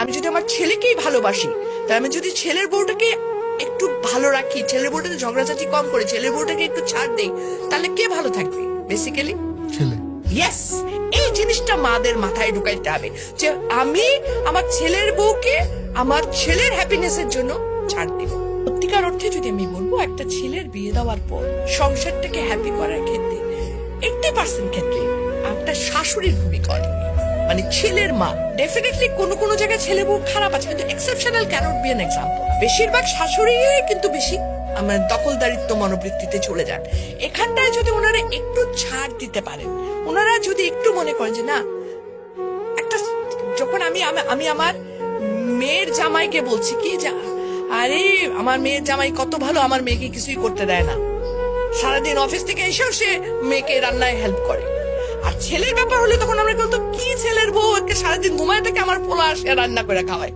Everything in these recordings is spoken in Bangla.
আমি যদি আমার ছেলেকেই ভালোবাসি, তাহলে আমি যদি ছেলের বউটাকে একটু ভালো রাখি, ছেলের বউটাকে ঝগড়াঝাটি কম করে ছেলের বউটাকে একটু ছাড় দেই, তাহলে কে ভালো থাকবে? বেসিক্যালি ছেলে। ইয়েস, এই জিনিসটা মাদের মাথায় ঢুকাইতে হবে যে আমি আমার ছেলের বউকে আমার ছেলের হ্যাপিনেসের জন্য ছাড় দিব। সত্যিকার অর্থে যদি আমি বলবো, একটা ছেলের বিয়ে দেওয়ার পর সংসারটাকে হ্যাপি করার ক্ষেত্রে 80% ক্ষেত্রে একটা শাশুড়ির ভূমিকা অনেক, মানে ছেলের মা। ডেফিনেটলি কোনো জায়গায় ছেলে বউ খারাপ আছে, কিন্তু exceptional cannot be an example. বেশিরভাগ শাশুড়ি কিন্তু বেশি আমার দখলদারিত্ব মনোবৃত্তিতে চলে যান। এখানটায় যদি ওনারা একটু ছাড় দিতে পারেন, ওনারা যদি একটু মনে করেন যে না, একটা যখন আমি আমার মেয়ের জামাইকে বলছি কি যে আরে আমার মেয়ের জামাই কত ভালো, আমার মেয়েকে কিছুই করতে দেয় না, সারাদিন অফিস থেকে এসেও সে মেয়েকে রান্নায় হেল্প করে। আর ছেলের ব্যাপার হলে তখন আমরা বলতো কি ছেলের বউ একে সারাদিন ঘুমায় থেকে আমার পোলা আসে রান্না করে খাওয়ায়।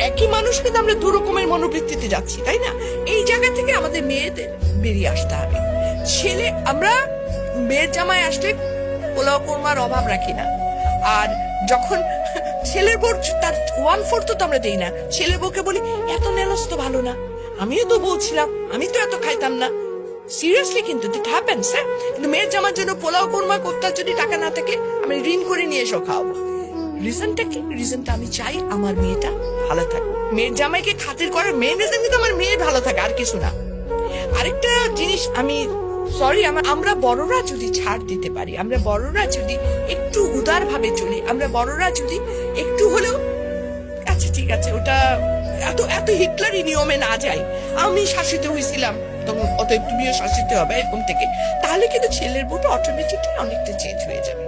একই মানুষ কিন্তু আমরা দু রকমের মনোবৃত্তিতে যাচ্ছি, তাই না? এই জায়গা থেকে আমাদের মেয়েদের বেরিয়ে আসতে হবে। আমরা মেয়ের জামাই আসলে পোলাও কোরমার অভাব রাখি না, আর যখন ছেলের বউ তার 1/4 তো আমরা দেই না, ছেলের বউকে বলি এত নেলস তো ভালো না, আমিও তো বলছিলাম, আমি তো এত খাইতাম না। সিরিয়াসলি কিন্তু ইট হ্যাপেন্স। হ্যাঁ, কিন্তু মেয়ের জামার জন্য পোলাও কোরমা করতে যদি টাকা না থাকে, আমি ঋণ করে নিয়ে এসো খাওয়াবো। রিজনটা কি? রিজনটা আমি চাই আমার মেয়েটা ভালো থাকুক। মেয়ের জামাইকে খাতির করার মেন রিজন কিন্তু আমার মেয়ে ভালো থাকে, আর কিছু না। আরেকটা জিনিস আমরা বড়রা যদি ছাড় দিতে পারি, আমরা বড়রা যদি একটু উদার ভাবে চলি, আমরা বড়রা যদি একটু হলেও আচ্ছা ঠিক আছে ওটা এত হিটলারি নিয়মে না যাই, আমি শাসিত হয়েছিলাম তখন অতএব তুমিও শাসিত হবে এরকম থেকে, তাহলে কিন্তু ছেলের বউটা অটোমেটিকলি অনেকটা চেঞ্জ হয়ে যাবে।